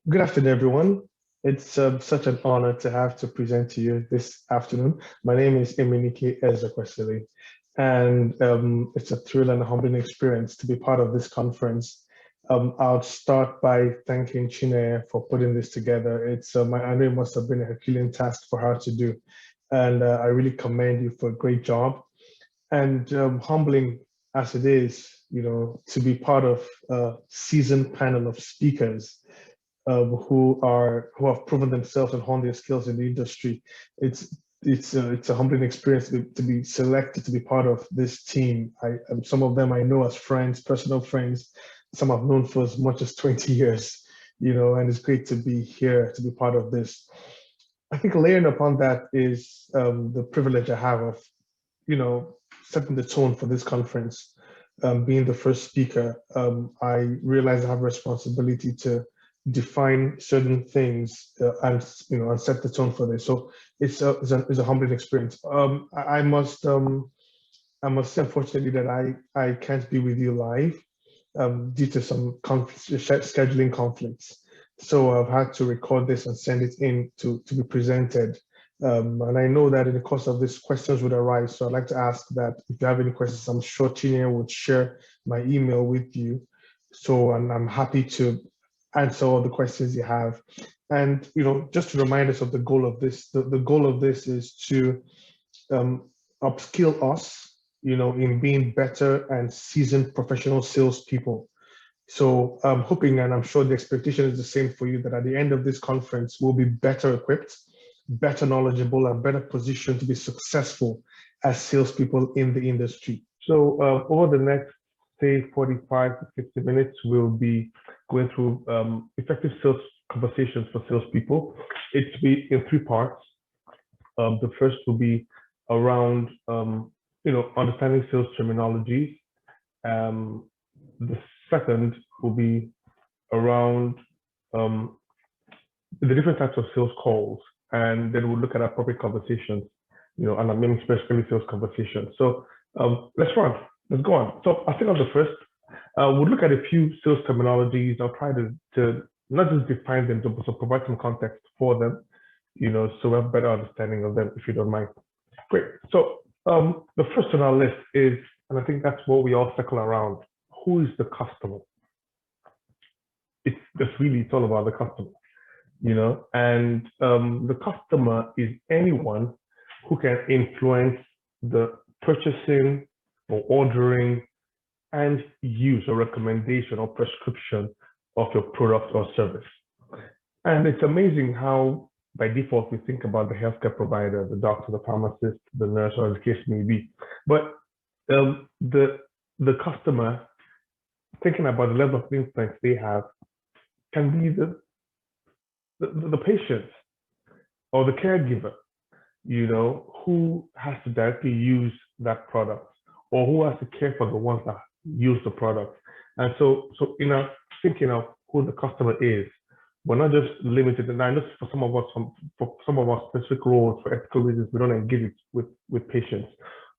Good afternoon, everyone. It's such an honor to present to you this afternoon. My name is Emenike Ezekwesili, and it's a thrill and a humbling experience to be part of this conference. I'll start by thanking Chineye for putting this together. I know it must have been a Herculean task for her to do, and I really commend you for a great job. And humbling as it is, to be part of a seasoned panel of speakers who have proven themselves and honed their skills in the industry. It's a humbling experience to be selected to be part of this team. Some of them I know as friends, personal friends. Some I've known for as much as 20 years. And it's great to be here to be part of this. I think layering upon that is the privilege I have of, setting the tone for this conference. Being the first speaker, I realize I have a responsibility to define certain things and set the tone for this. So it's a humbling experience. I must say, unfortunately, that I can't be with you live due to some scheduling conflicts. So I've had to record this and send it in to be presented. And I know that in the course of this, questions would arise. So I'd like to ask that if you have any questions, I'm sure Chineye would share my email with you. So and I'm happy to answer all the questions you have. And just to remind us of the goal of this, the goal of this is to upskill us, in being better and seasoned professional salespeople. So I'm hoping, and I'm sure the expectation is the same for you, that at the end of this conference, we'll be better equipped, better knowledgeable, and better positioned to be successful as salespeople in the industry. So over the next, say, 45 to 50 minutes, we'll be going through effective sales conversations for salespeople. It's be in three parts. The first will be around, understanding sales terminologies. The second will be around the different types of sales calls, and then we'll look at appropriate conversations, and I mean especially sales conversations. So let's go on. So I think on the first, we'll look at a few sales terminologies. I'll try to not just define them, but also provide some context for them, so we have a better understanding of them, if you don't mind. Great. So the first on our list is, and I think that's what we all circle around, who is the customer? It's all about the customer, and the customer is anyone who can influence the purchasing or ordering and use or recommendation or prescription of your product or service. And it's amazing how by default we think about the healthcare provider, the doctor, the pharmacist, the nurse, or the case may be. But the customer, thinking about the level of influence they have, can be the patient or the caregiver, who has to directly use that product or who has to care for the ones that use the product. And so in our thinking of who the customer is, we're not just limited. And I know for some of our specific roles, for ethical reasons, we don't engage with patients.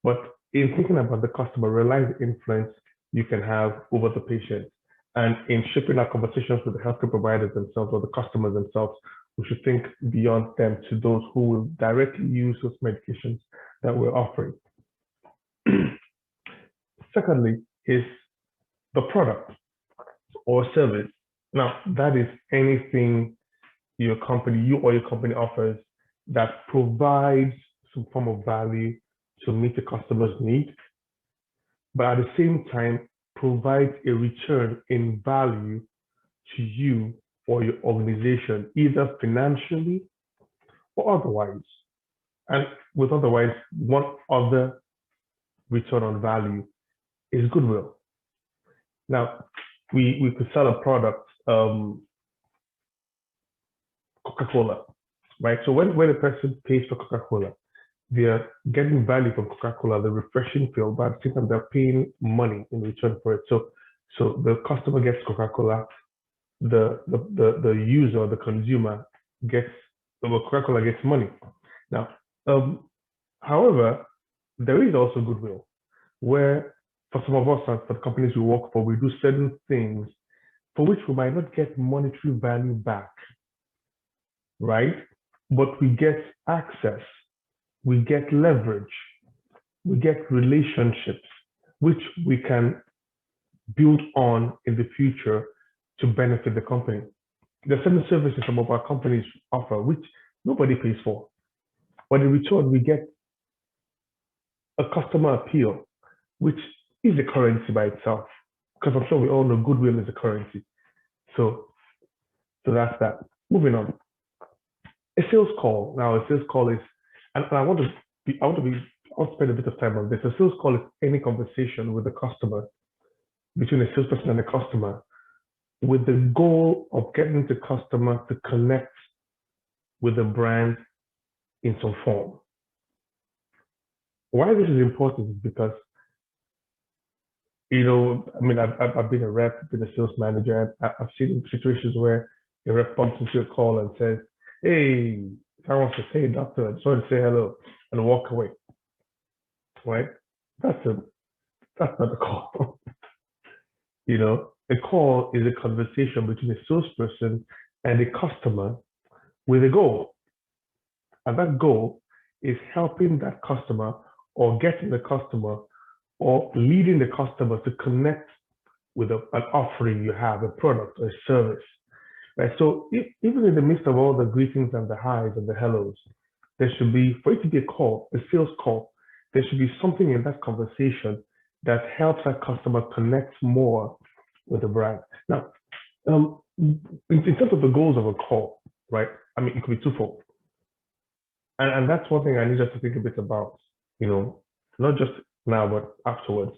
But in thinking about the customer, realize the influence you can have over the patient. And in shaping our conversations with the healthcare providers themselves or the customers themselves, we should think beyond them to those who will directly use those medications that we're offering. Secondly is the product or service. Now, that is anything you or your company offers that provides some form of value to meet the customer's need, but at the same time, provides a return in value to you or your organization, either financially or otherwise. And with otherwise, one other return on value is goodwill. Now, we could sell a product, Coca-Cola, right? So when a person pays for Coca-Cola, they're getting value from Coca-Cola, the refreshing feel, but at the same time, they're paying money in return for it. So the customer gets Coca-Cola, the user, the consumer gets, Coca-Cola gets money. Now, however, there is also goodwill, where for some of us and for the companies we work for, we do certain things for which we might not get monetary value back, right? But we get access, we get leverage, we get relationships, which we can build on in the future to benefit the company. There are certain services some of our companies offer, which nobody pays for. But in return, we get a customer appeal, which is a currency by itself. Because I'm sure we all know goodwill is a currency. So that's that. Moving on. A sales call. Now, a sales call is, and I want to spend a bit of time on this. A sales call is any conversation with the customer, between a salesperson and a customer, with the goal of getting the customer to connect with the brand in some form. Why this is important is because, I mean, I've been a rep, been a sales manager, and I've seen situations where a rep bumps into a call and says, "Hey, if I want to say doctor, I just want to say hello," and walk away. Right? That's not a call. A call is a conversation between a salesperson and a customer with a goal. And that goal is helping that customer or getting the customer or leading the customer to connect with an offering you have, a product or a service. Right? So even in the midst of all the greetings and the highs and the hellos, there should be, for it to be a call, a sales call, there should be something in that conversation that helps that customer connect more with the brand. Now, in terms of the goals of a call, right? I mean, it could be twofold. And that's one thing I need us to think a bit about, not just now, but afterwards.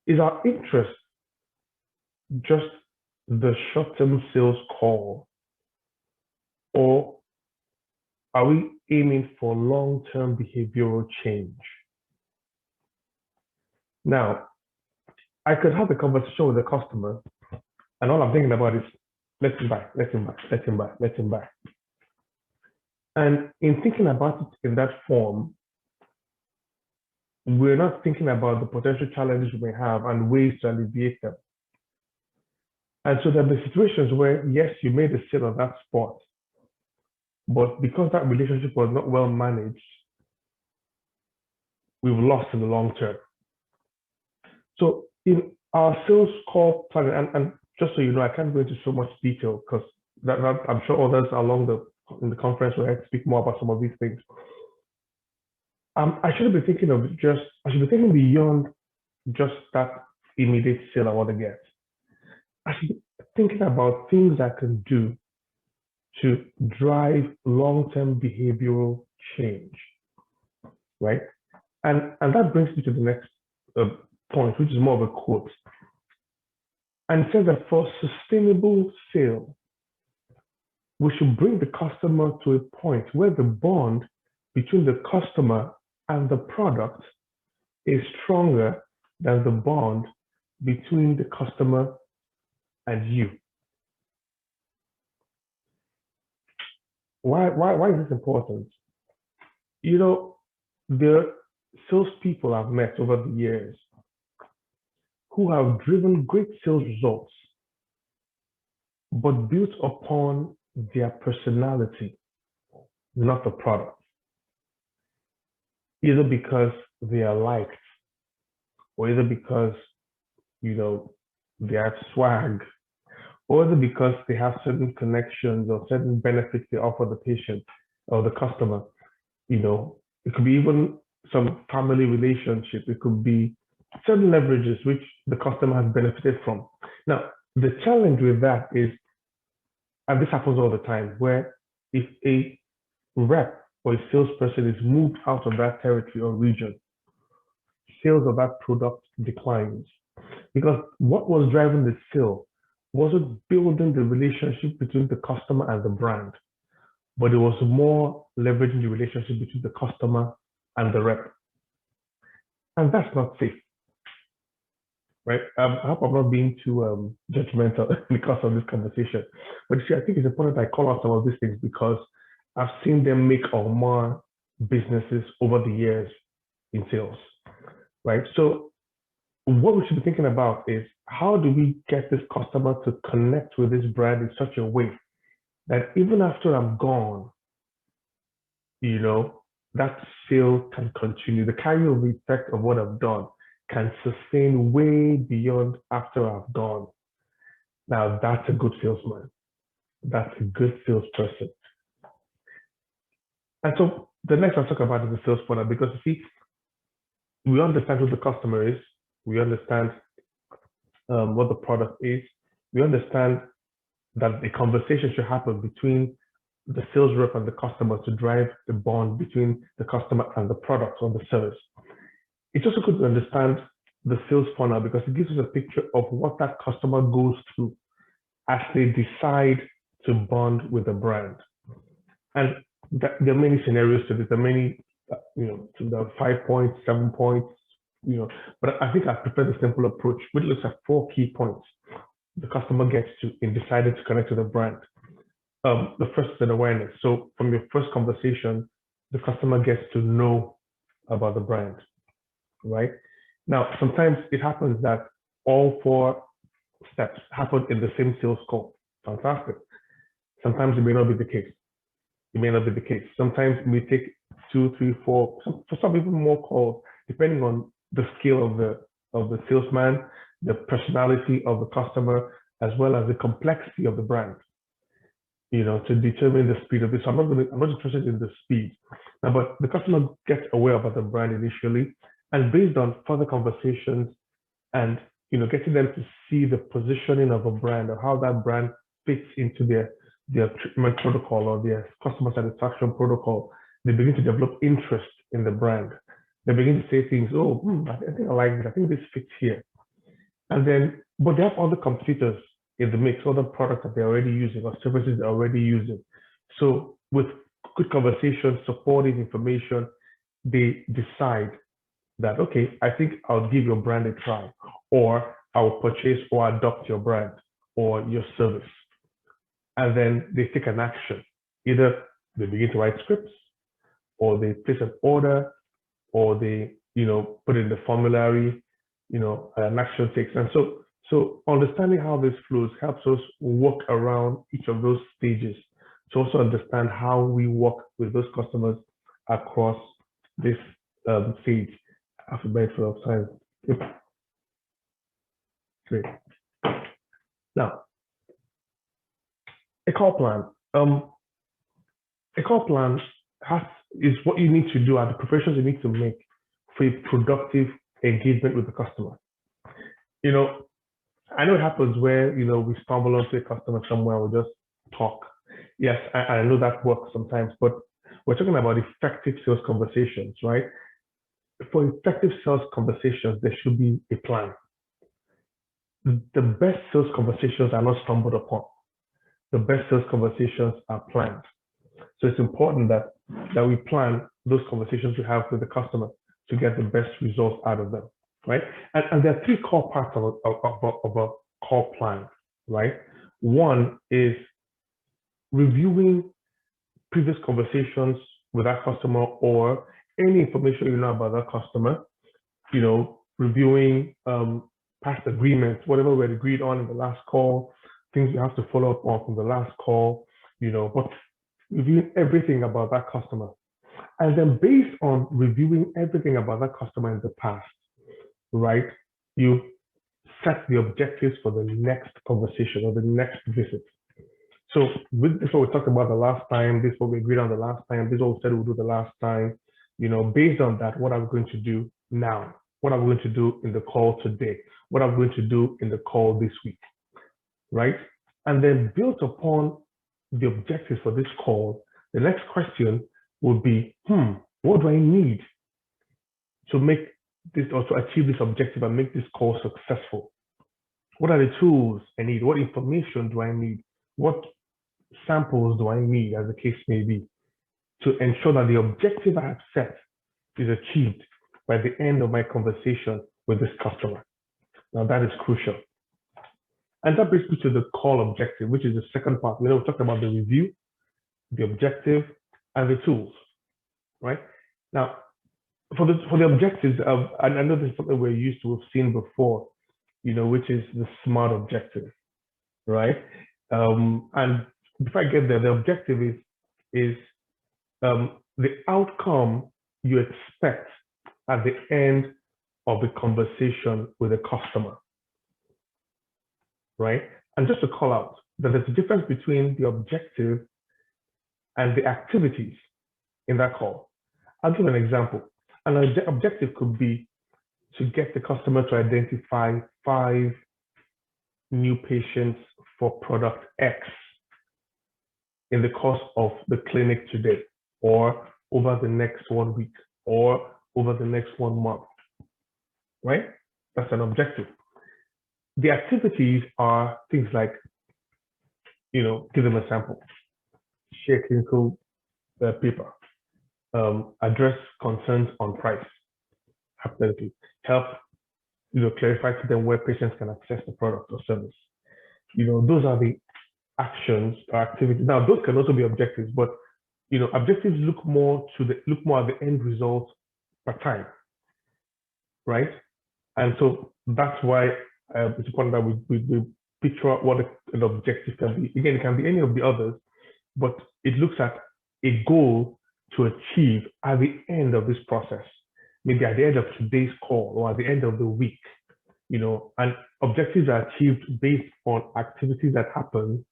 Is our interest just the short-term sales call, or are we aiming for long-term behavioral change? Now, I could have a conversation with a customer, and all I'm thinking about is, let him buy, let him buy, let him buy, let him buy. And in thinking about it in that form, we're not thinking about the potential challenges we may have and ways to alleviate them. And so there'll be situations where, yes, you made a sale on that spot, but because that relationship was not well managed, we've lost in the long term. So in our sales call planning, and just so you know, I can't go into so much detail because I'm sure others in the conference will speak more about some of these things. I should be thinking beyond just that immediate sale I want to get. I should be thinking about things I can do to drive long-term behavioral change, right? And that brings me to the next point, which is more of a quote. And it says that for sustainable sale, we should bring the customer to a point where the bond between the customer and the product is stronger than the bond between the customer and you. Why is this important? The salespeople I've met over the years who have driven great sales results, but built upon their personality, not the product. Either because they are liked, or either because, they have swag, or either because they have certain connections or certain benefits they offer the patient or the customer. It could be even some family relationship. It could be certain leverages which the customer has benefited from. Now, the challenge with that is, and this happens all the time, where if a rep or a salesperson is moved out of that territory or region, sales of that product declines. Because what was driving the sale wasn't building the relationship between the customer and the brand, but it was more leveraging the relationship between the customer and the rep. And that's not safe, right? I hope I'm not being too judgmental because of this conversation. But see, I think it's important I call out some of these things because I've seen them make or mar businesses over the years in sales, right? So what we should be thinking about is how do we get this customer to connect with this brand in such a way that even after I'm gone, that sale can continue. The carryover effect of what I've done can sustain way beyond after I've gone. Now, that's a good salesman. That's a good salesperson. And so the next I'll talk about is the sales funnel, because you see, we understand who the customer is. We understand what the product is. We understand that the conversation should happen between the sales rep and the customer to drive the bond between the customer and the product or the service. It's also good to understand the sales funnel because it gives us a picture of what that customer goes through as they decide to bond with the brand. And there are many scenarios to this. There are many, to the 5 points, 7 points, but I think I prefer the simple approach, which looks at 4 key points the customer gets to in deciding to connect to the brand. The first is an awareness. So from your first conversation, the customer gets to know about the brand, right? Now, sometimes it happens that all 4 steps happen in the same sales call. Fantastic. Sometimes it may not be the case. Sometimes it may take 2, 3, 4, for some even more calls, depending on the scale of the salesman, the personality of the customer, as well as the complexity of the brand, to determine the speed of this. So I'm not interested in the speed. Now, but the customer gets aware about the brand initially, and based on further conversations and getting them to see the positioning of a brand or how that brand fits into their treatment protocol or their customer satisfaction protocol, they begin to develop interest in the brand. They begin to say things, I think I like this, I think this fits here. And then, but they have other competitors in the mix, other products that they're already using or services they're already using. So with good conversation, supportive information, they decide that, okay, I think I'll give your brand a try, or I'll purchase or adopt your brand or your service. And then they take an action. Either they begin to write scripts, or they place an order, or they, put in the formulary, an action takes. And so understanding how this flows helps us work around each of those stages to also understand how we work with those customers across this stage. Alphabetical of time. Great. Now, a call plan. A call plan is what you need to do at the professions you need to make for a productive engagement with the customer. I know it happens where, we stumble onto a customer somewhere, we just talk. Yes, I know that works sometimes, but we're talking about effective sales conversations, right? For effective sales conversations, there should be a plan. The best sales conversations are not stumbled upon. The best sales conversations are planned. So it's important that we plan those conversations we have with the customer to get the best results out of them, right? And there are 3 core parts of a call plan, right? One is reviewing previous conversations with that customer or any information you know about that customer, reviewing past agreements, whatever we had agreed on in the last call, things you have to follow up on from the last call, but reviewing everything about that customer. And then based on reviewing everything about that customer in the past, right, you set the objectives for the next conversation or the next visit. So this is what we talked about the last time, this is what we agreed on the last time, this is what we said we'll do the last time. Based on that, what I'm going to do now, what I'm going to do in the call today, what I'm going to do in the call this week, right? And then built upon the objectives for this call, the next question would be, what do I need to make this or to achieve this objective and make this call successful? What are the tools I need? What information do I need? What samples do I need, as the case may be, to ensure that the objective I have set is achieved by the end of my conversation with this customer? Now that is crucial. And that brings me to the call objective, which is the second part. We talked about the review, the objective, and the tools, right? Now, for the objectives of, and I know this is something we're used to, we've seen before, which is the SMART objective, right? And before I get there, the objective is the outcome you expect at the end of the conversation with a customer, right? And just to call out that there's a difference between the objective and the activities in that call. I'll give an example. An objective could be to get the customer to identify 5 new patients for product X in the course of the clinic today, or over the next 1 week, or over the next 1 month, right? That's an objective. The activities are things like, give them a sample, share clinical paper, address concerns on price, hypothetically, help, clarify to them where patients can access the product or service. Those are the actions or activities. Now, those can also be objectives, but objectives look more at the end result per time, right? And so that's why it's important that we picture out what an objective can be. Again, it can be any of the others, but it looks at a goal to achieve at the end of this process, maybe at the end of today's call or at the end of the week, and objectives are achieved based on activities that happen,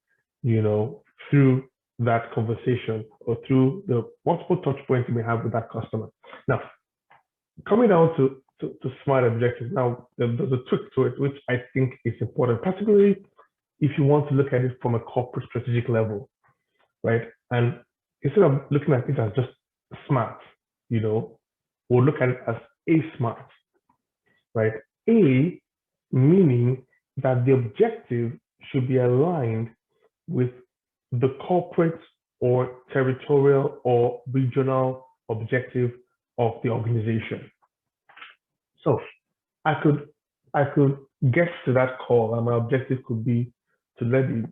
through that conversation or through the multiple touch points you may have with that customer. Now, coming down to SMART objectives, now there's a twist to it, which I think is important, particularly if you want to look at it from a corporate strategic level, right? And instead of looking at it as just SMART, we'll look at it as A SMART, right? A meaning that the objective should be aligned with the corporate or territorial or regional objective of the organization. So I could get to that call, and my objective could be to let the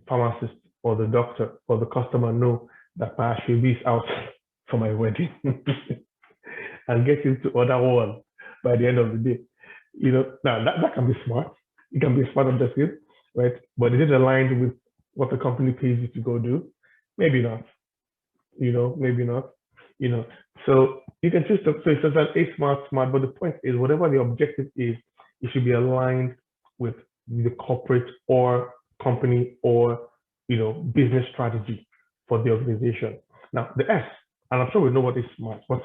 pharmacist or the doctor or the customer know that my Ashwebi is out for my wedding and get him to order one by the end of the day. Now that can be smart. It can be a smart objective, right? But is it aligned with what the company pays you to go do? Maybe not. Maybe not. So you can choose to say it's like a smart, but the point is whatever the objective is, it should be aligned with the corporate or company or business strategy for the organization. Now the S, and I'm sure we know what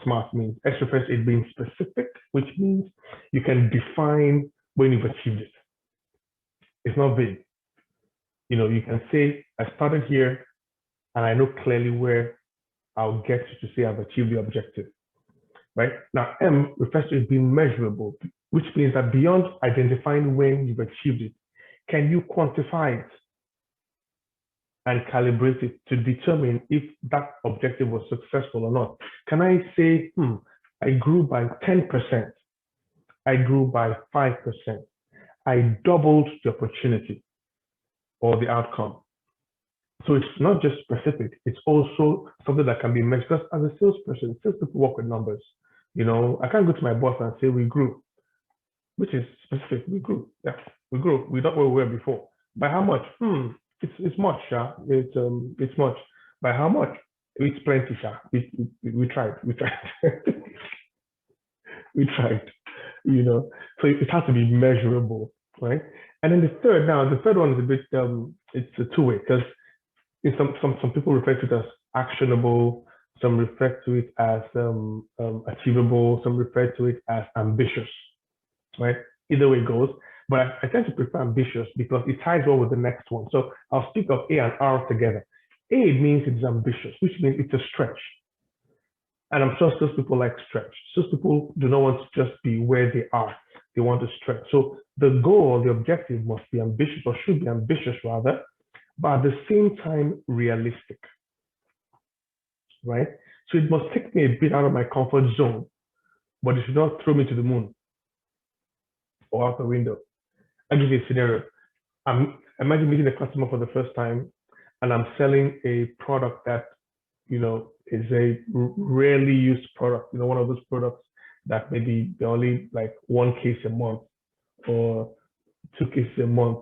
SMART means. S refers to it being specific, which means you can define when you've achieved it. It's not vague. You can say, I started here and I know clearly where I'll get to say I've achieved the objective, right? Now, M refers to it being measurable, which means that beyond identifying when you've achieved it, can you quantify it and calibrate it to determine if that objective was successful or not? Can I say, I grew by 10%, I grew by 5%, I doubled the opportunity or the outcome? So it's not just specific, it's also something that can be measured. Because as a salesperson, salespeople work with numbers. I can't go to my boss and say we grew, which is specific. We grew. Yeah, we grew. We're not where we were before. By how much? It's much, yeah. It's much. By how much? It's plenty, yeah. We tried. We tried. So it has to be measurable, right? And then the third one is a bit it's a two-way, because some people refer to it as actionable, some refer to it as achievable, some refer to it as ambitious, right? Either way it goes, but I tend to prefer ambitious because it ties well with the next one. So I'll speak of A and R together. A means it's ambitious, which means it's a stretch. And I'm sure those people like stretch. Those people do not want to just be where they are. They want to stretch. So the goal, the objective must be ambitious, or should be ambitious rather, but at the same time realistic, right? So it must take me a bit out of my comfort zone, but it should not throw me to the moon or out the window. I'll give you a scenario. Imagine meeting a customer for the first time, and I'm selling a product that, is a rarely used product, one of those products that maybe they're only like one case a month or two cases a month.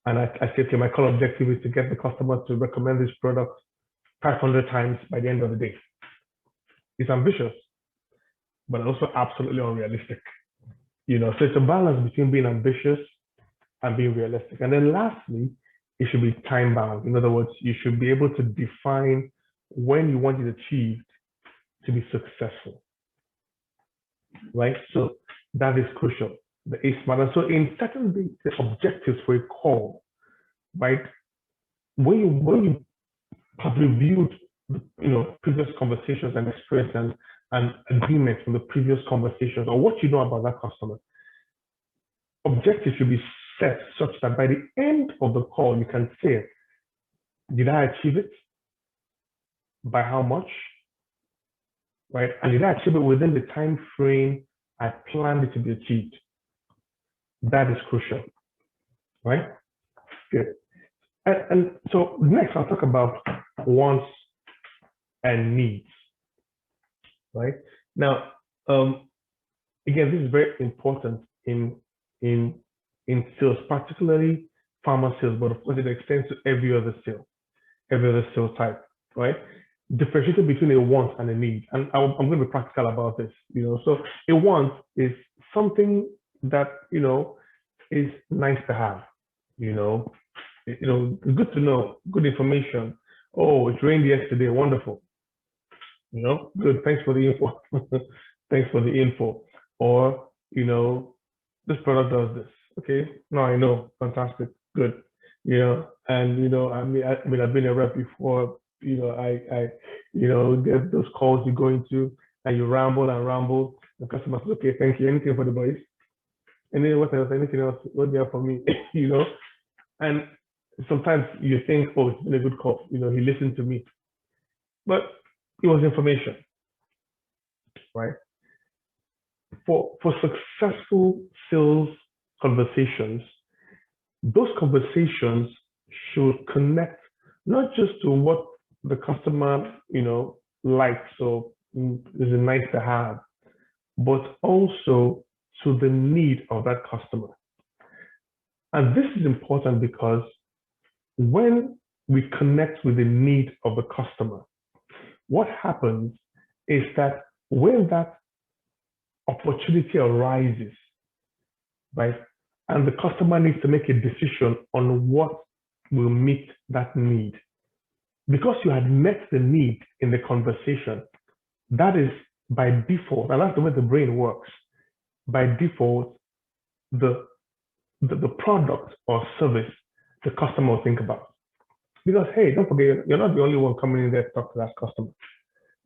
And I say, okay, my core objective is to get the customer to recommend this product 500 times by the end of the day. It's ambitious, but also absolutely unrealistic. So it's a balance between being ambitious and being realistic. And then lastly, it should be time bound. In other words, you should be able to define when you want it achieved to be successful, right? So that is crucial, the A-SMART. And so in setting the objectives for a call, right, when you have reviewed previous conversations and experience and agreements from the previous conversations or what you know about that customer, objectives should be set such that by the end of the call, you can say, did I achieve it? By how much? Right? And did I achieve it within the time frame I planned it to be achieved? That is crucial, right? Good. And so next, I'll talk about wants and needs, right? Now, again, this is very important in sales, particularly pharma sales, but of course it extends to every other sales type, right? Differentiating between a want and a need. And I'm going to be practical about this, So a want is something that, is nice to have, good to know, good information. Oh, it rained yesterday, wonderful. Good, thanks for the info. Thanks for the info. Or, this product does this. Okay, now I know, fantastic, good. I've been a rep before. I get those calls you go into and you ramble and ramble. The customer says, okay, thank you. Anything for the boys? And then what else? Anything else? What do you have for me? And sometimes you think, oh, it's been a good call. He listened to me, but it was information, right? For successful sales conversations, those conversations should connect not just to what the customer, likes or is nice to have, but also to the need of that customer. And this is important because when we connect with the need of the customer, what happens is that when that opportunity arises, right, and the customer needs to make a decision on what will meet that need, because you had met the need in the conversation, that is by default, and that's the way the brain works. By default, the product or service the customer will think about. Because, hey, don't forget, you're not the only one coming in there to talk to that customer.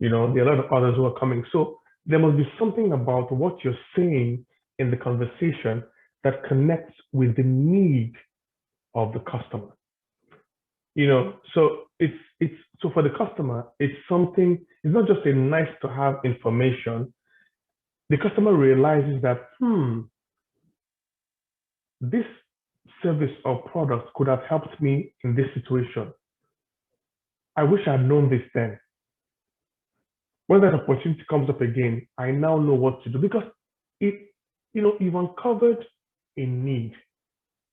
There are a lot of others who are coming. So there must be something about what you're saying in the conversation that connects with the need of the customer. So so for the customer, it's not just a nice to have information. The customer realizes that, this service or product could have helped me in this situation. I wish I had known this then. When that opportunity comes up again, I now know what to do because you've uncovered a need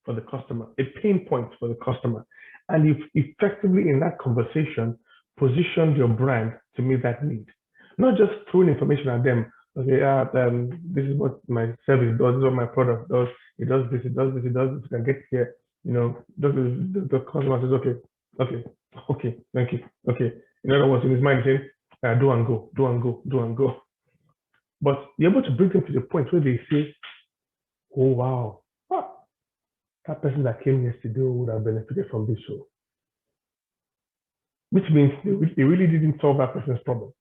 for the customer, a pain point for the customer. And you've effectively in that conversation positioned your brand to meet that need. Not just throwing information at them, okay, this is what my service does, this is what my product does, it does this, it does this, it does this, you can get here, the customer says, okay, thank you, okay. In other words, in his mind, saying, do and go. But you're able to bring them to the point where they say, oh, wow, that person that came yesterday would have benefited from this show. Which means they really didn't solve that person's problem.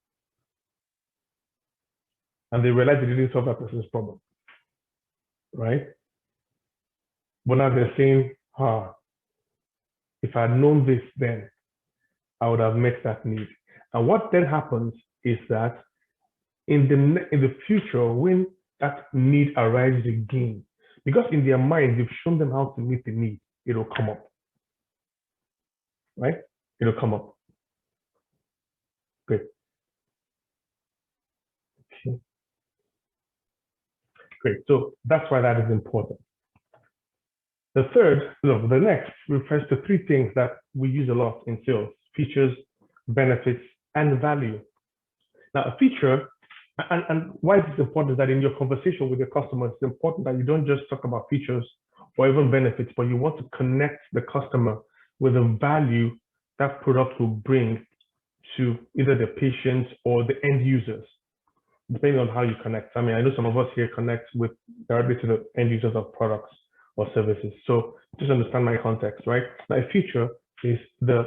And they realized they didn't solve that person's problem, right? But now they're saying, if I had known this then, I would have met that need. And what then happens is that in the future, when that need arises again, because in their mind, you've shown them how to meet the need, it'll come up, right? It'll come up. Great. Okay. Great. So that's why that is important. The next refers to three things that we use a lot in sales: features, benefits, and value. Now, a feature, and why it's important is that in your conversation with your customer, it's important that you don't just talk about features or even benefits, but you want to connect the customer with the value that product will bring to either the patients or the end users, depending on how you connect. I mean, I know some of us here connect with directly to the end users of products or services. So just understand my context, right? Now, a feature is the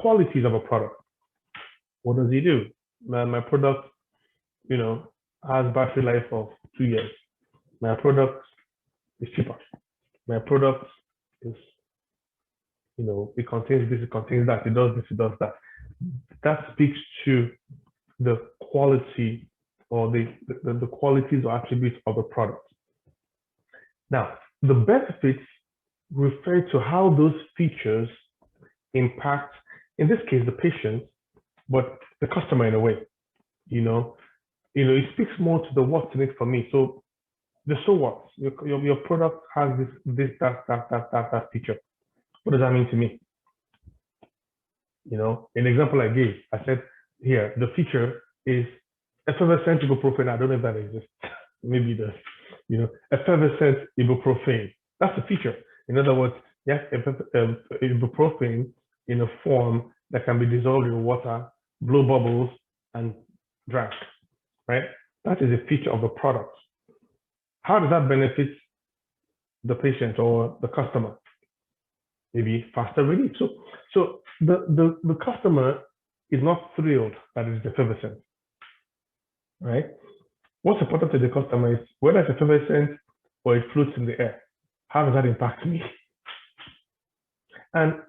qualities of a product. What does it do? My product, has battery life of 2 years. My product is cheaper. My product is, it contains this, it contains that, it does this, it does that. That speaks to the quality or the qualities or attributes of the product. Now, the benefits refer to how those features impact, in this case, the patient, but the customer in a way. It speaks more to the what's in it for me. So the so what, your product has that feature. What does that mean to me? An example I gave, I said here, the feature is effervescent ibuprofen. I don't know if that exists. Maybe it does. Effervescent ibuprofen. That's a feature. In other words, yes, ibuprofen in a form that can be dissolved in water, blow bubbles, and drank, right? That is a feature of the product. How does that benefit the patient or the customer? Maybe faster relief. So the customer is not thrilled that it's effervescent, right? What's important to the customer is whether it's effervescent or it floats in the air. How does that impact me? And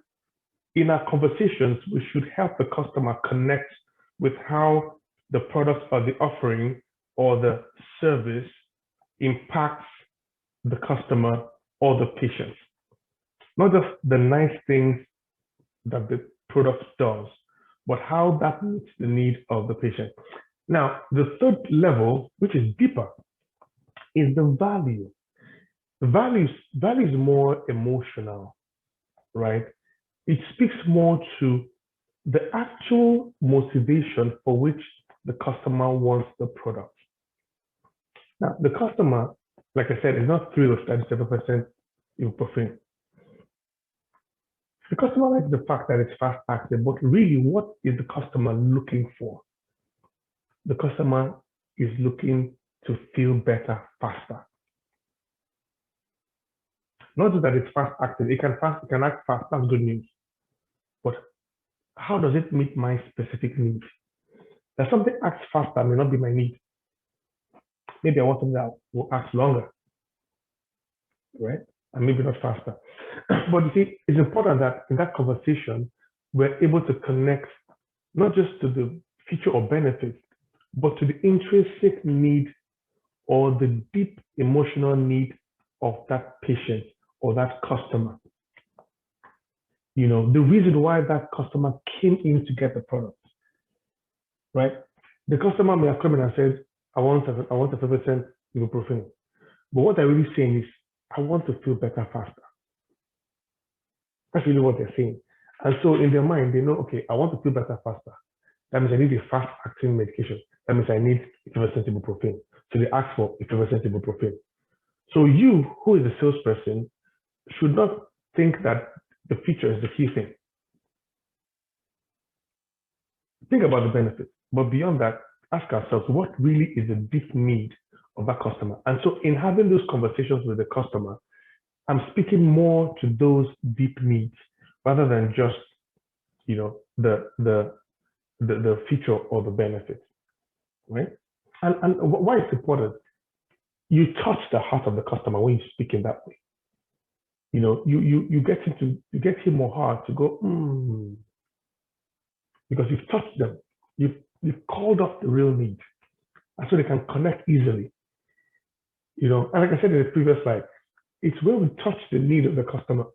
in our conversations, we should help the customer connect with how the product or the offering or the service impacts the customer or the patient. Not just the nice things that the product does, but how that meets the need of the patient. Now, the third level, which is deeper, is the value. The value is more emotional, right? It speaks more to the actual motivation for which the customer wants the product. Now, the customer, like I said, is not thrilled that it's 7% ibuprofen. The customer likes the fact that it's fast acting, but really, what is the customer looking for? The customer is looking to feel better faster. Not just that it's fast acting, it can act fast, that's good news. But how does it meet my specific needs? That something acts faster may not be my need. Maybe I want something that will act longer, right? And maybe not faster. But you see, it's important that in that conversation, we're able to connect not just to the feature or benefit, but to the intrinsic need or the deep emotional need of that patient or that customer. The reason why that customer came in to get the product, right? The customer may have come in and said, I want a 5% ibuprofen. But what they're really saying is, I want to feel better faster. That's really what they're saying. And so in their mind, they know, okay, I want to feel better faster. That means I need a fast-acting medication. That means I need effervescent ibuprofen. So they ask for effervescent ibuprofen. So you, who is the salesperson, should not think that the feature is the key thing. Think about the benefits. But beyond that, ask ourselves, what really is the deep need of that customer? And so in having those conversations with the customer, I'm speaking more to those deep needs rather than just, the feature or the benefit, right? And why it's important, you touch the heart of the customer when you speak in that way. You get him or her to go, because you've touched them. You've called up the real need. And so they can connect easily. And like I said in the previous slide, it's when we touch the need of the customer,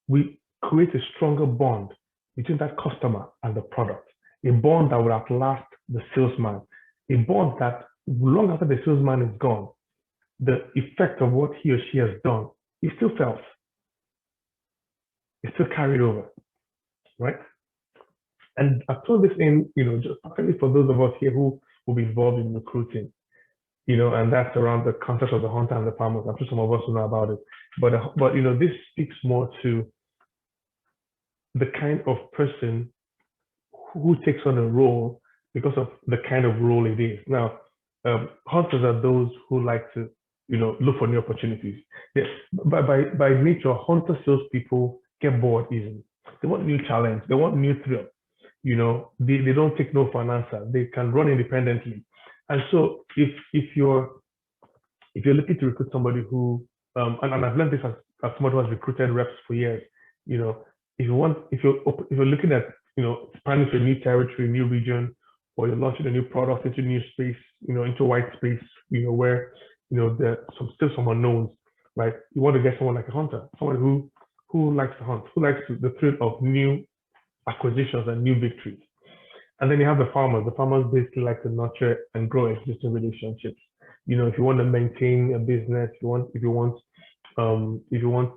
we create a stronger bond between that customer and the product, a bond that will outlast the salesman, a bond that long after the salesman is gone, the effect of what he or she has done is still felt. It's still carried over, right? And I throw this in, just particularly for those of us here who will be involved in recruiting, and that's around the concept of the hunter and the farmers. I'm sure some of us will know about it, but this speaks more to the kind of person who takes on a role because of the kind of role it is. Now, hunters are those who like to, look for new opportunities. Yes, by nature, hunter salespeople get bored easily. They want new challenge. They want new thrill. They don't take no for an answer. They can run independently. And so if you're looking to recruit somebody who, and I've learned this as somebody who has recruited reps for years, if you're looking at, expanding to a new territory, new region, or you're launching a new product into new space, into white space, where, there's still some unknowns, right? You want to get someone like a hunter, someone who likes to hunt, who likes the thrill of new acquisitions and new victories. And then you have the farmers. The farmers basically like to nurture and grow existing relationships. If you want to maintain a business, if you want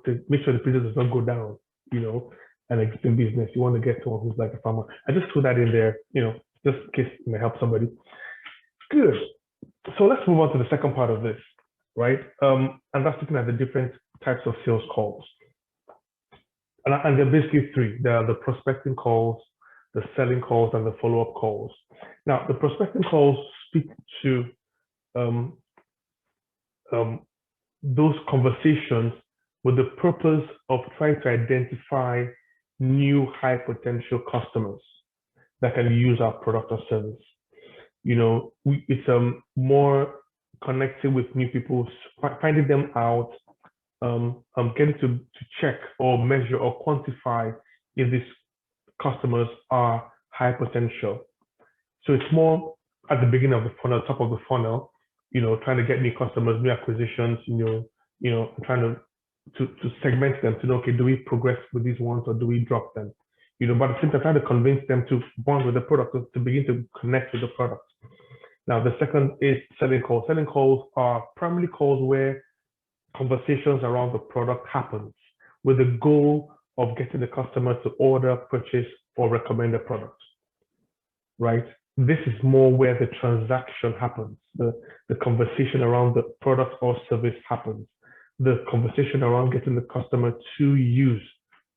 to make sure the business does not go down, an existing business, you want to get someone who's like a farmer. I just threw that in there, just in case it may help somebody. Good. So let's move on to the second part of this, right? And that's looking at the different types of sales calls. And there are basically three. There are the prospecting calls, the selling calls, and the follow-up calls. Now, the prospecting calls speak to those conversations with the purpose of trying to identify new high potential customers that can use our product or service. It's more connecting with new people, finding them out, getting to check or measure or quantify if these customers are high potential. So it's more at the beginning of the funnel, top of the funnel, trying to get new customers, new acquisitions, trying to segment them to know, okay, do we progress with these ones or do we drop them? But at the same time, trying to convince them to bond with the product, to begin to connect with the product. Now, the second is selling calls. Selling calls are primarily calls where conversations around the product happens with the goal of getting the customer to order, purchase, or recommend a product, right? This is more where the transaction happens. The conversation around the product or service happens. The conversation around getting the customer to use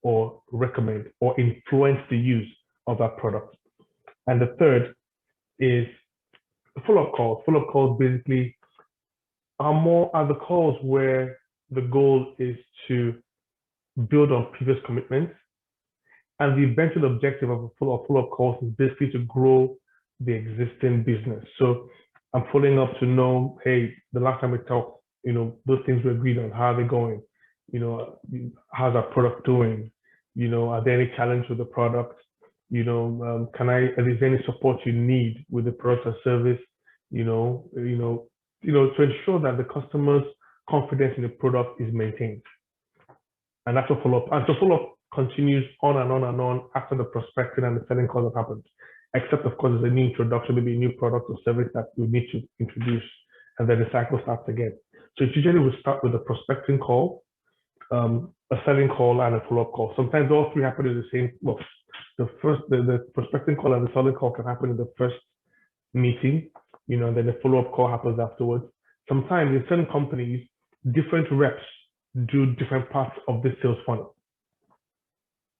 or recommend or influence the use of that product. And the third is follow-up calls. Follow-up calls basically are the calls where the goal is to build on previous commitments. And the eventual objective of a follow-up calls is basically to grow the existing business. So I'm following up to know, hey, the last time we talked, those things we agreed on, how are they going? How's our product doing? Are there any challenges with the product? Is there any support you need with the product or service? To ensure that the customer's confidence in the product is maintained. And that's a follow-up. And so follow-up continues on and on and on after the prospecting and the selling calls have happened. Except, of course, there's a new introduction, maybe a new product or service that you need to introduce, and then the cycle starts again. So it usually will start with a prospecting call, a selling call, and a follow-up call. Sometimes all three happen in the same. Well, the prospecting call and the selling call can happen in the first meeting, and then the follow-up call happens afterwards. Sometimes in certain companies, different reps do different parts of the sales funnel,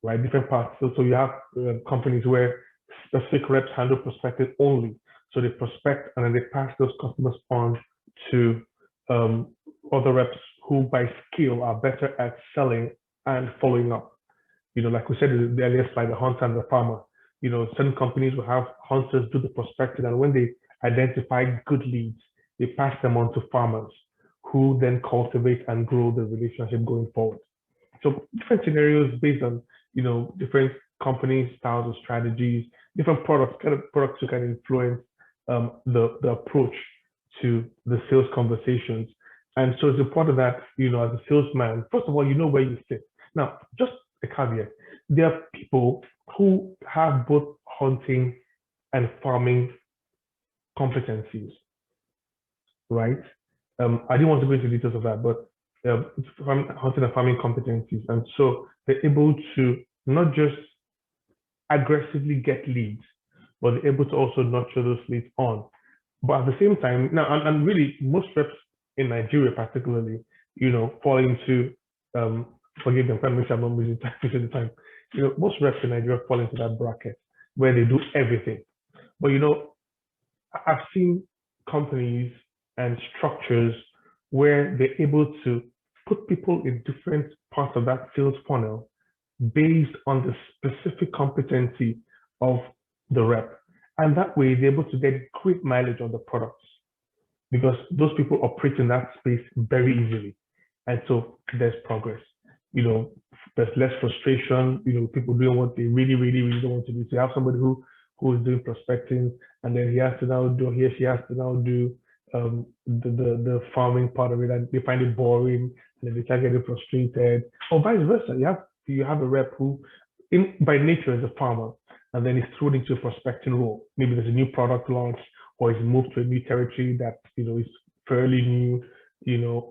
right? Different parts. So you have companies where specific reps handle prospecting only. So they prospect and then they pass those customers on to other reps who by skill are better at selling and following up. Like we said in the earlier slide, the hunter and the farmer. Certain companies will have hunters do the prospecting, and when they identify good leads, they pass them on to farmers who then cultivate and grow the relationship going forward. So different scenarios based on, different companies, styles of strategies, different products, kind of products who can influence the approach to the sales conversations. And so it's important that, as a salesman, first of all, you know where you sit. Now, just a caveat, there are people who have both hunting and farming competencies. right? I didn't want to go into details of that, but it's hunting and farming competencies. And so they're able to not just aggressively get leads, but they're able to also nurture those leads on. But at the same time, now, and really most reps in Nigeria particularly, fall into, forgive me, I'm trying to make sure I'm not losing time. Most reps in Nigeria fall into that bracket where they do everything. But, I've seen companies and structures where they're able to put people in different parts of that sales funnel based on the specific competency of the rep. And that way they're able to get quick mileage on the products because those people operate in that space very easily. And so there's progress. There's less frustration, people doing what they really, really, really don't want to do. So you have somebody who is doing prospecting, and then he or she has to now do the farming part of it, and they find it boring, and then they start getting frustrated, or vice versa. You have a rep who, by nature, is a farmer, and then he's thrown into a prospecting role. Maybe there's a new product launch, or he's moved to a new territory that is fairly new,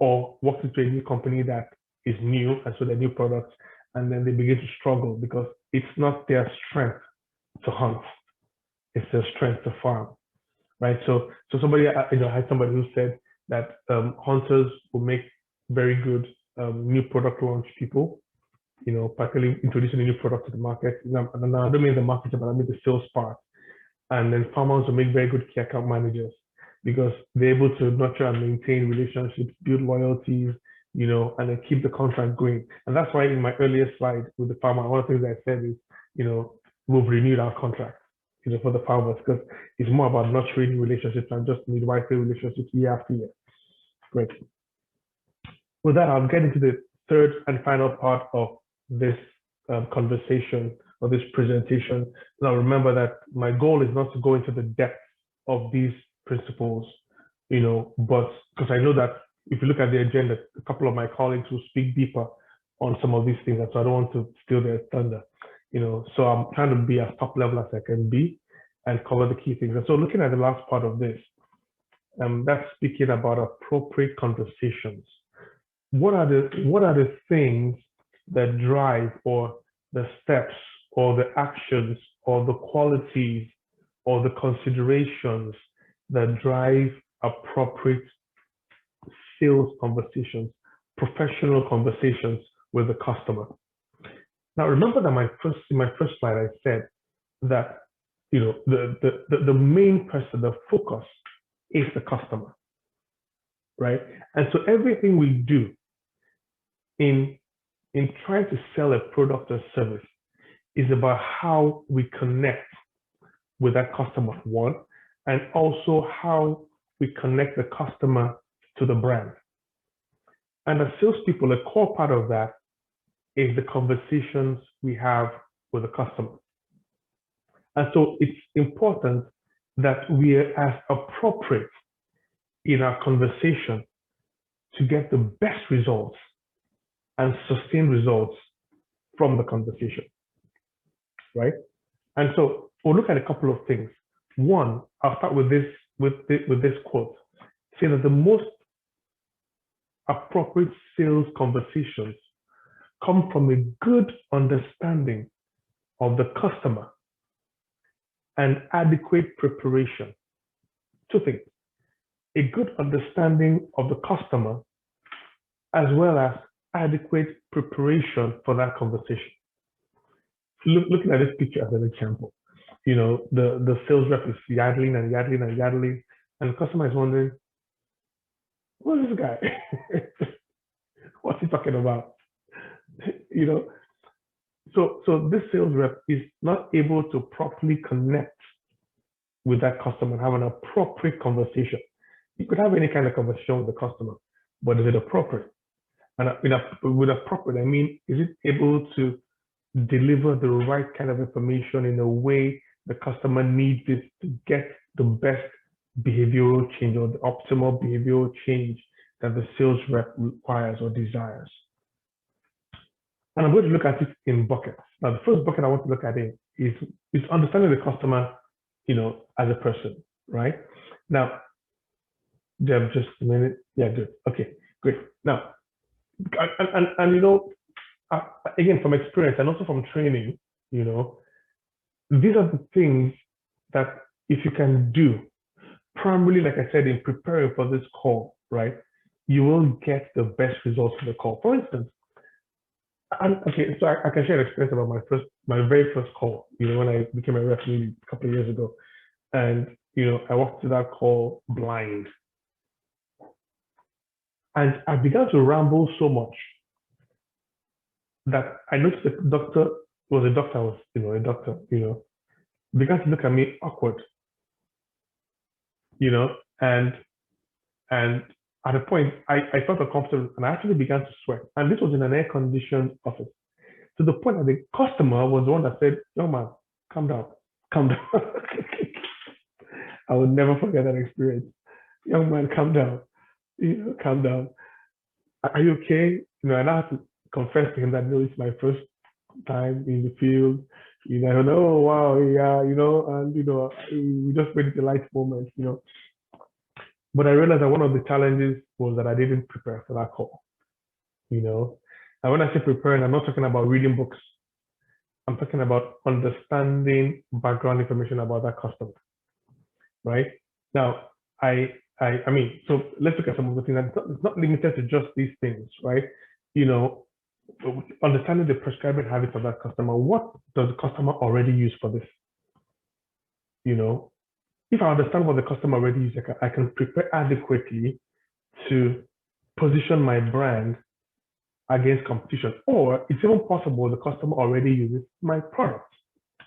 or walks into a new company that is new, and so they're new products, and then they begin to struggle because it's not their strength to hunt, it's their strength to farm, right? So somebody, I had somebody who said that hunters will make very good new product launch people, particularly introducing a new product to the market. Now, I don't mean the marketing, but I mean the sales part. And then farmers will make very good key account managers because they're able to nurture and maintain relationships, build loyalties, and then keep the contract going. And that's why in my earlier slide with the farmer, one of the things I said is, we've renewed our contract, for the farmers, because it's more about nurturing relationships and just midwifery relationships year after year. Great. With that, I'll get into the third and final part of this conversation or this presentation. Now, remember that my goal is not to go into the depth of these principles, but because I know that if you look at the agenda, a couple of my colleagues will speak deeper on some of these things, and so I don't want to steal their thunder. So I'm trying to be as top level as I can be and cover the key things. And so looking at the last part of this, that's speaking about appropriate conversations. What are the things that drive, or the steps, or the actions, or the qualities, or the considerations that drive appropriate sales conversations, professional conversations with the customer? Now, remember that in my first slide, I said that the main person, the focus, is the customer, right? And so everything we do in trying to sell a product or service is about how we connect with that customer, one, and also how we connect the customer to the brand. And as salespeople, a core part of that is the conversations we have with the customer. And so it's important that we are as appropriate in our conversation to get the best results and sustained results from the conversation, right? And so we'll look at a couple of things. One, I'll start with this quote, saying that the most appropriate sales conversations come from a good understanding of the customer and adequate preparation. Two things: a good understanding of the customer as well as adequate preparation for that conversation. Looking at this picture as an example, the sales rep is yaddling and yaddling and yaddling, and the customer is wondering, what is this guy? What's he talking about? So this sales rep is not able to properly connect with that customer and have an appropriate conversation. You could have any kind of conversation with the customer, but is it appropriate? And with appropriate, I mean, is it able to deliver the right kind of information in a way the customer needs it to get the best behavioral change or the optimal behavioral change that the sales rep requires or desires? And I'm going to look at it in buckets. Now, the first bucket I want to look at is understanding the customer, as a person, right? Now, Yeah, just a minute. Yeah, good. Okay, great. Now, uh, again, from experience and also from training, you know, these are the things that if you can do, primarily, like I said, in preparing for this call, right, you will get the best results from the call. For instance, okay, so I can share an experience about my very first call, when I became a rep maybe a couple of years ago. And, I walked to that call blind. And I began to ramble so much that I noticed the doctor was a doctor, began to look at me awkward, you know, and and at a point I felt uncomfortable and I actually began to sweat. And this was in an air-conditioned office. To the point that the customer was the one that said, "Young man, calm down, calm down." I would never forget that experience. Young man, calm down, calm down. Are you okay? And I had to confess to him that no, it's my first time in the field. I know, oh wow, yeah, and we just made it a light moment. But I realized that one of the challenges was that I didn't prepare for that call. And when I say preparing, I'm not talking about reading books. I'm talking about understanding background information about that customer, right? Now, so let's look at some of the things. It's not limited to just these things, right? You know, understanding the prescribing habits of that customer. What does the customer already use for this? If I understand what the customer already uses, I can prepare adequately to position my brand against competition. Or it's even possible the customer already uses my product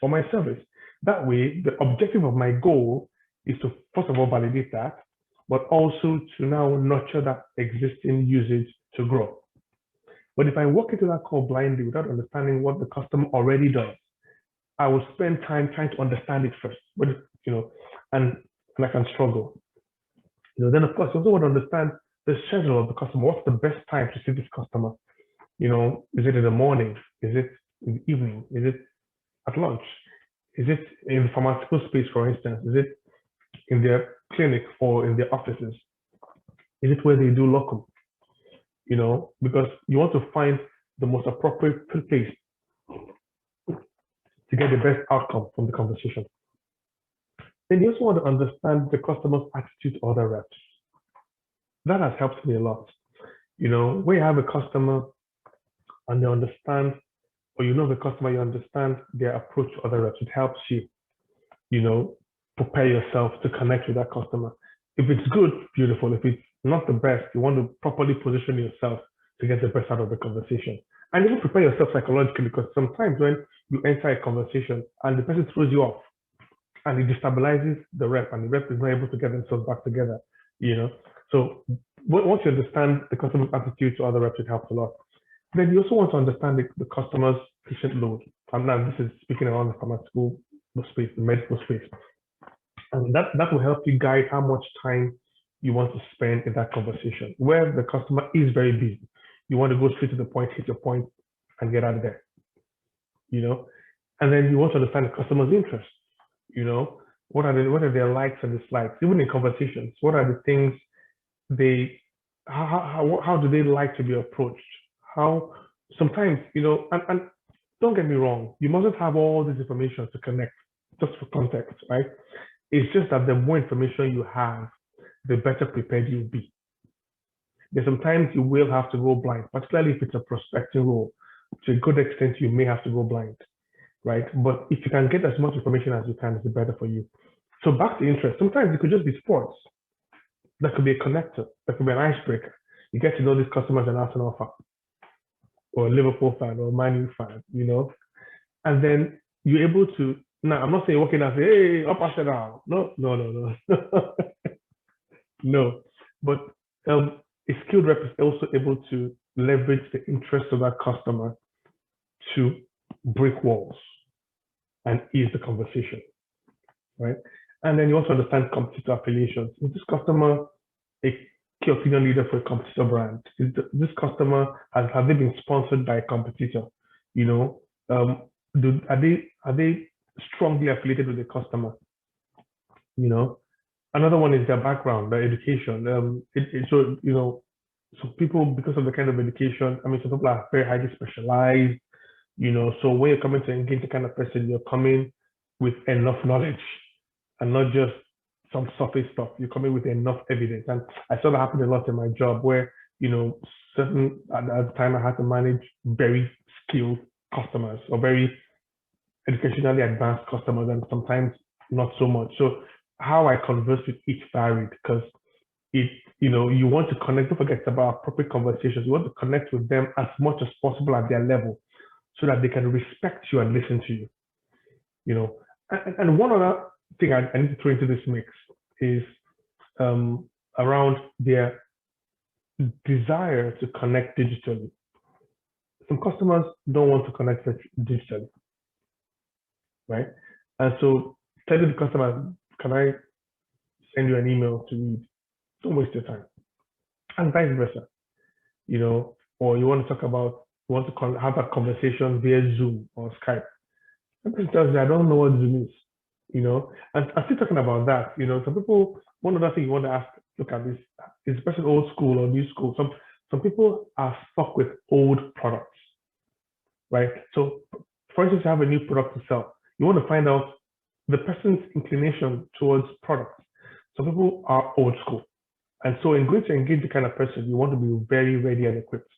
or my service. That way, the objective of my goal is to, first of all, validate that, but also to now nurture that existing usage to grow. But if I walk into that call blindly without understanding what the customer already does, I will spend time trying to understand it first. But and I can struggle. Then of course, you also want to understand the schedule of the customer. What's the best time to see this customer? Is it in the morning? Is it in the evening? Is it at lunch? Is it in the pharmaceutical space, for instance? Is it in their clinic or in their offices? Is it where they do locum? Because you want to find the most appropriate place to get the best outcome from the conversation. Then you also want to understand the customer's attitude to other reps. That has helped me a lot. When you have a customer and they understand, or the customer, you understand their approach to other reps, it helps you, prepare yourself to connect with that customer. If it's good, beautiful. If it's not the best, you want to properly position yourself to get the best out of the conversation. And even prepare yourself psychologically, because sometimes when you enter a conversation and the person throws you off and it destabilizes the rep and the rep is not able to get themselves back together, So once you understand the customer's attitude to other reps, it helps a lot. Then you also want to understand the customer's patient load. And now this is speaking around the pharmaceutical space, the medical space. And that will help you guide how much time you want to spend in that conversation. Where the customer is very busy, you want to go straight to the point, hit your point, and get out of there. And then you want to understand the customer's interests. What are their likes and dislikes? Even in conversations, what are the things how do they like to be approached? How sometimes, and don't get me wrong, you mustn't have all this information to connect, just for context, right? It's just that the more information you have, the better prepared you'll be. There's sometimes you will have to go blind, particularly if it's a prospecting role. To a good extent, you may have to go blind, right? But if you can get as much information as you can, it's better for you. So back to interest. Sometimes it could just be sports. That could be a connector. That could be an icebreaker. You get to know this customer as an Arsenal fan, or a Liverpool fan, or a Man U fan, and then you're able to. Now, I'm not saying walking out and say, "Hey, up Arsenal." No. No. But a skilled rep is also able to leverage the interest of that customer to break walls and ease the conversation, right? And then you also understand competitor affiliations. Is this customer a key opinion leader for a competitor brand? Is this customer have they been sponsored by a competitor? Are they strongly affiliated with the customer? Another one is their background, their education. So, some people, because of the kind of education, I mean, some people are very highly specialized, so when you're coming to engage the kind of person, you're coming with enough knowledge and not just some surface stuff. You're coming with enough evidence. And I saw that happen a lot in my job where, certain, at the time I had to manage very skilled customers or very educationally advanced customers and sometimes not so much. So how I converse with each varied because it, you want to connect, don't forget about appropriate conversations. You want to connect with them as much as possible at their level so that they can respect you and listen to you, And one other thing I need to throw into this mix is around their desire to connect digitally. Some customers don't want to connect digitally, right? And so telling the customer, can I send you an email to read? Don't waste your time. And vice versa, or you want to talk about, you want to have a conversation via Zoom or Skype. Somebody tells me, I don't know what Zoom is, and I'm still talking about that, some people, one other thing you want to ask, look at this, is the person old school or new school? Some people are stuck with old products, right? So for instance, you have a new product to sell. You want to find out the person's inclination towards products. Some people are old school. And so in going to engage the kind of person, you want to be very ready and equipped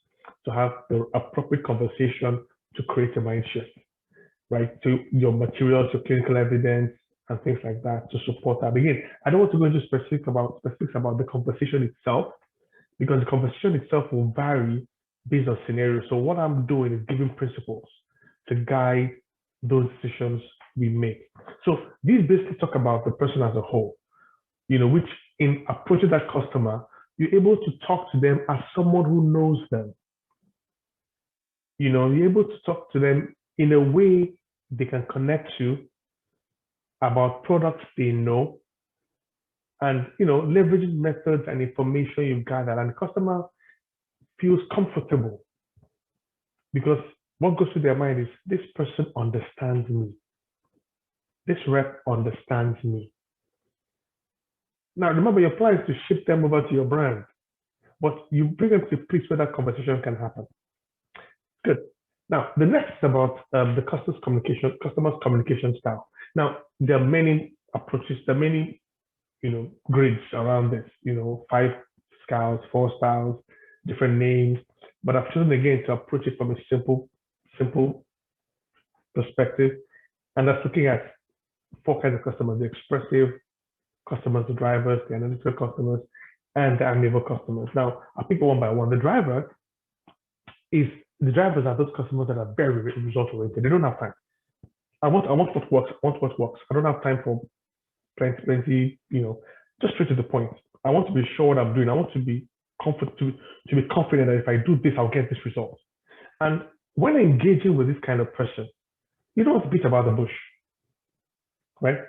to have the appropriate conversation to create a mind shift, right? So your materials, your clinical evidence, and things like that to support that. Again, I don't want to go into specifics about the conversation itself, because the conversation itself will vary based on scenarios. So what I'm doing is giving principles to guide those decisions we make. So these basically talk about the person as a whole, which in approaching that customer, you're able to talk to them as someone who knows them. You're able to talk to them in a way they can connect to about products they know and, leveraging methods and information you've gathered, and the customer feels comfortable because what goes through their mind is, this person understands me. This rep understands me. Now, remember, your plan is to ship them over to your brand, but you bring them to a place where that conversation can happen. Good. Now, the next is about the customer's communication style. Now, there are many approaches, there are many, grids around this, 5 styles, 4 styles, different names, but I've chosen again to approach it from a simple perspective. And that's looking at 4 kinds of customers: the expressive customers, the drivers, the analytical customers, and the amiable customers. Now, I'll pick one by one. The drivers are those customers that are very result oriented. They don't have time. I want what works. I want what works. I don't have time for plenty, just straight to the point. I want to be sure what I'm doing. I want to be confident that if I do this, I'll get this result. And when engaging with this kind of person, you don't have to beat about the bush, right?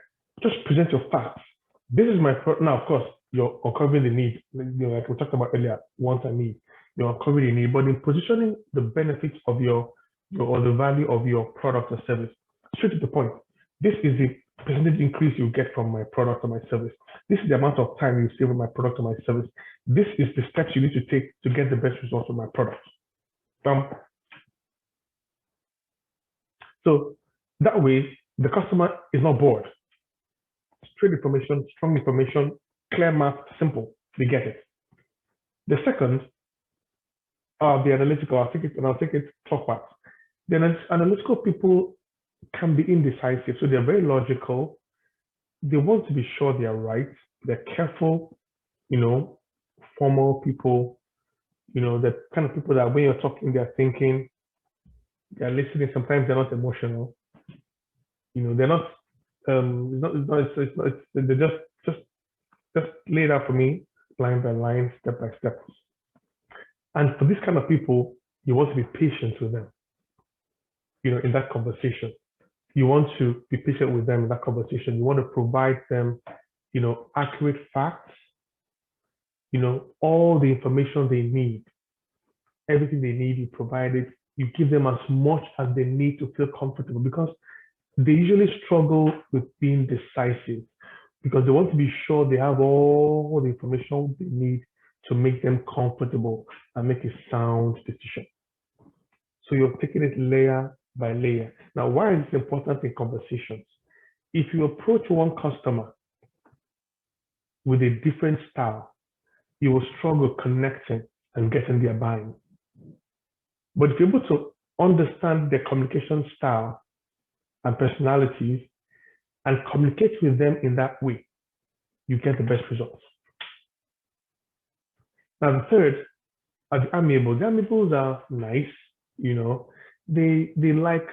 Just present your facts. This is my now, of course, you're uncovering the need. Like we talked about earlier, wants and need. You're uncovering the need, but in positioning the benefits of or the value of your product or service, straight to the point. This is the percentage increase you get from my product or my service. This is the amount of time you save with my product or my service. This is the steps you need to take to get the best results from my product. So that way, the customer is not bored. Straight information, strong information, clear math, simple. They get it. The second are the analytical. I'll take it clockwise. The analytical people can be indecisive, so they're very logical. They want to be sure they are right. They're careful, formal people, the kind of people that when you're talking, they're thinking, they're listening. Sometimes they're not emotional. They're not. They just lay it out for me, line by line, step by step. And for this kind of people, you want to be patient with them. In that conversation, you want to be patient with them in that conversation. You want to provide them, accurate facts, all the information they need, everything they need, you provide it. You give them as much as they need to feel comfortable, because they usually struggle with being decisive. because they want to be sure they have all the information they need to make them comfortable and make a sound decision. So you're taking it layer by layer. Now, why is it important in conversations? If you approach one customer with a different style, you will struggle connecting and getting their buying. But if you're able to understand their communication style and personalities and communicate with them in that way, you get the best results. Now, the third are the amiable. The amiables are nice, they like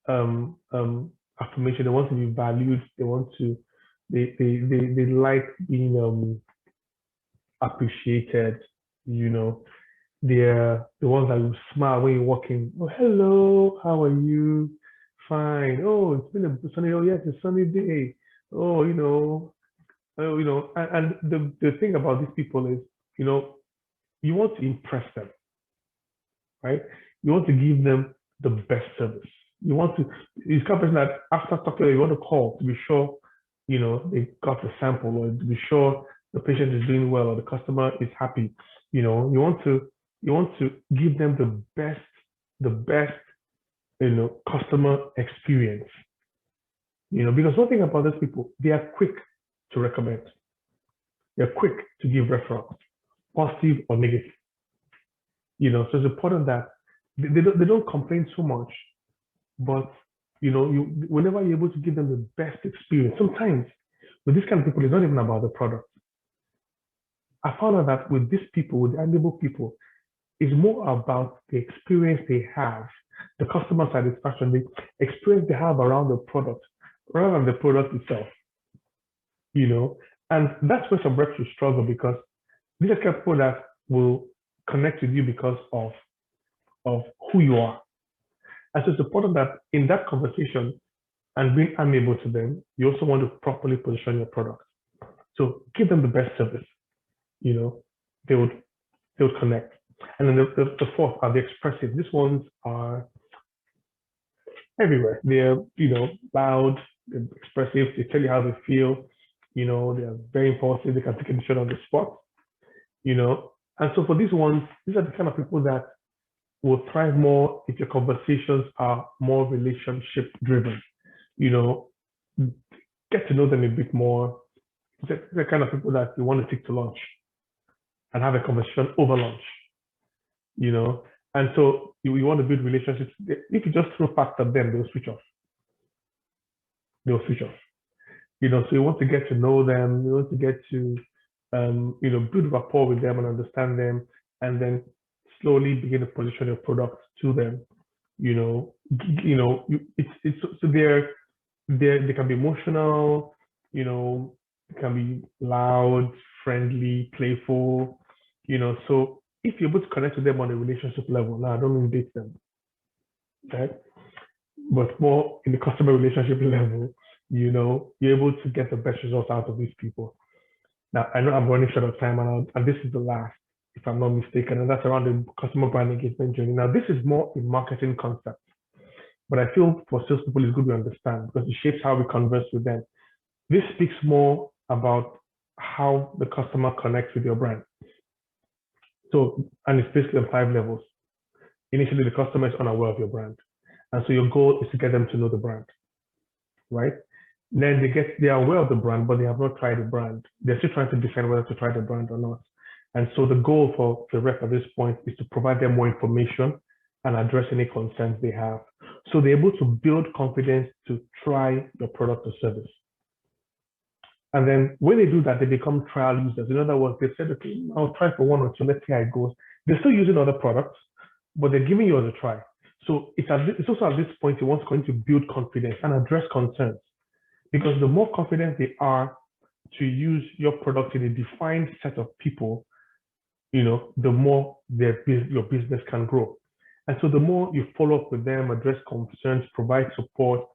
affirmation. They want to be valued. They like being appreciated. They're the ones that will smile when you're walking. Oh, hello, how are you? Fine. Oh, it's been a sunny. Oh, yes, it's a sunny day. Oh, and the thing about these people is, you want to impress them, right? You want to give them the best service. It's kind of person that after talking, you want to call to be sure, they got the sample, or to be sure the patient is doing well or the customer is happy. You want to give them the best, customer experience. Because one thing about those people, they are quick to recommend. They're quick to give referrals, positive or negative. So it's important that they don't complain so much, but whenever you're able to give them the best experience, sometimes with these kind of people, it's not even about the product. I found out that with these people, with the amiable people, it's more about the experience they have, the customer satisfaction, the experience they have around the product, rather than the product itself. And that's where some reps will struggle, because these are people that will connect with you because of who you are. And so it's important that in that conversation and being amiable to them, you also want to properly position your product. So give them the best service. They would connect. And then the fourth are the expressive. These ones are everywhere. They're, loud, they're expressive, they tell you how they feel, they're very impulsive, they can take a decision on the spot, And so for these ones, these are the kind of people that will thrive more if your conversations are more relationship driven. Get to know them a bit more. They're the kind of people that you want to take to lunch and have a conversation over lunch. And so you want to build relationships. If you just throw facts at them, they'll switch off. So you want to get to know them. You want to get to, build rapport with them and understand them, and then slowly begin to position your product to them. It's so they can be emotional. They can be loud, friendly, playful. So if you're able to connect with them on a relationship level, now I don't mean date them, right? But more in the customer relationship level, you're able to get the best results out of these people. Now, I know I'm running short of time, and this is the last, if I'm not mistaken, and that's around the customer brand engagement journey. Now, this is more a marketing concept, but I feel for salespeople it's good to understand because it shapes how we converse with them. This speaks more about how the customer connects with your brand. So, and it's basically on 5 levels. Initially, the customer is unaware of your brand. And so your goal is to get them to know the brand, right? Then they are aware of the brand, but they have not tried the brand. They're still trying to decide whether to try the brand or not. And so the goal for the rep at this point is to provide them more information and address any concerns they have. So they're able to build confidence to try your product or service. And then when they do that, they become trial users. In other words, they said, okay, I'll try for 1 or 2, let's see how it goes. They're still using other products, but they're giving you as a try. So it's also at this point you want to continue to build confidence and address concerns. Because the more confident they are to use your product in a defined set of people, the more your business can grow. And so the more you follow up with them, address concerns, provide support,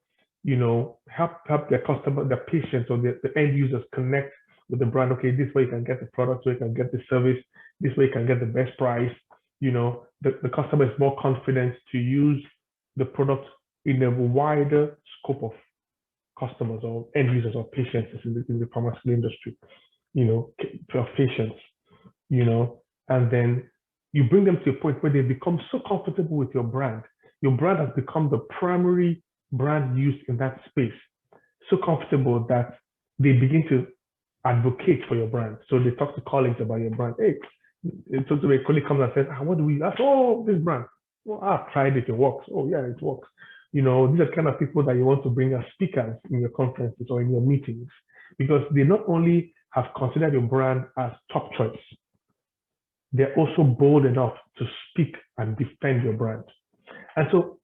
help their customer, their patients, or the end users connect with the brand. Okay, this way you can get the product, so you can get the service, this way you can get the best price. The customer is more confident to use the product in a wider scope of customers or end users or patients in the pharmaceutical industry, patients, and then you bring them to a point where they become so comfortable with your brand. Your brand has become the primary brand used in that space, so comfortable that they begin to advocate for your brand. So they talk to colleagues about your brand. Hey, so a colleague comes and says, what do we ask? Oh, this brand. Well, I've tried it, it works. Oh, yeah, it works. These are the kind of people that you want to bring as speakers in your conferences or in your meetings, because they not only have considered your brand as top choice, they're also bold enough to speak and defend your brand. And so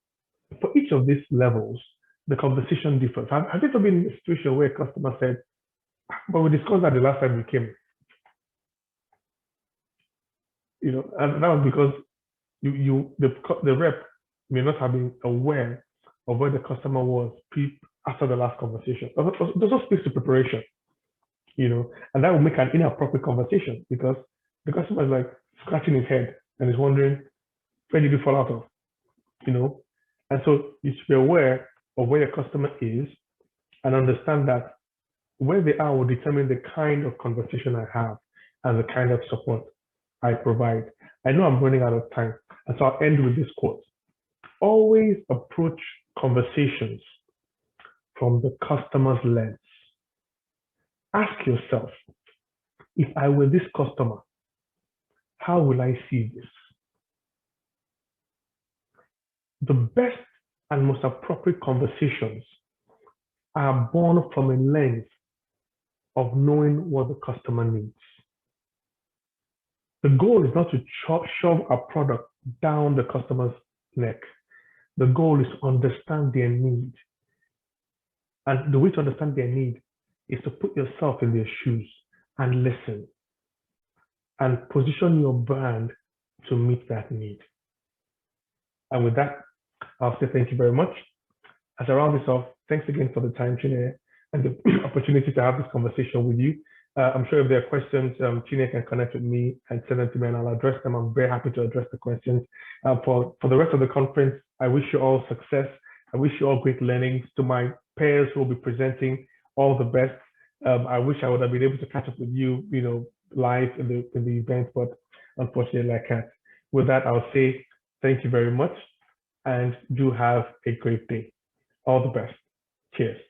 for each of these levels, the conversation differs. Have you ever been in a situation where a customer said, but we discussed that the last time we came? And that was because the rep may not have been aware of where the customer was after the last conversation. It also speaks to preparation, and that will make an inappropriate conversation because the customer is like scratching his head and is wondering, where did you fall out of? And so you should be aware of where your customer is and understand that where they are will determine the kind of conversation I have and the kind of support I provide. I know I'm running out of time, and so I'll end with this quote. Always approach conversations from the customer's lens. Ask yourself, if I were this customer, how will I see this? The best and most appropriate conversations are born from a lens of knowing what the customer needs. The goal is not to shove a product down the customer's neck. The goal is to understand their need. And the way to understand their need is to put yourself in their shoes and listen and position your brand to meet that need. And with that, I'll say thank you very much. As I round this off, thanks again for the time, Chineke, and the opportunity to have this conversation with you. I'm sure if there are questions, Chineke can connect with me and send them to me and I'll address them. I'm very happy to address the questions. For the rest of the conference, I wish you all success. I wish you all great learnings. To my peers who will be presenting, all the best. I wish I would have been able to catch up with you, live in the event, but unfortunately I can't. With that, I'll say thank you very much and do have a great day. All the best. Cheers.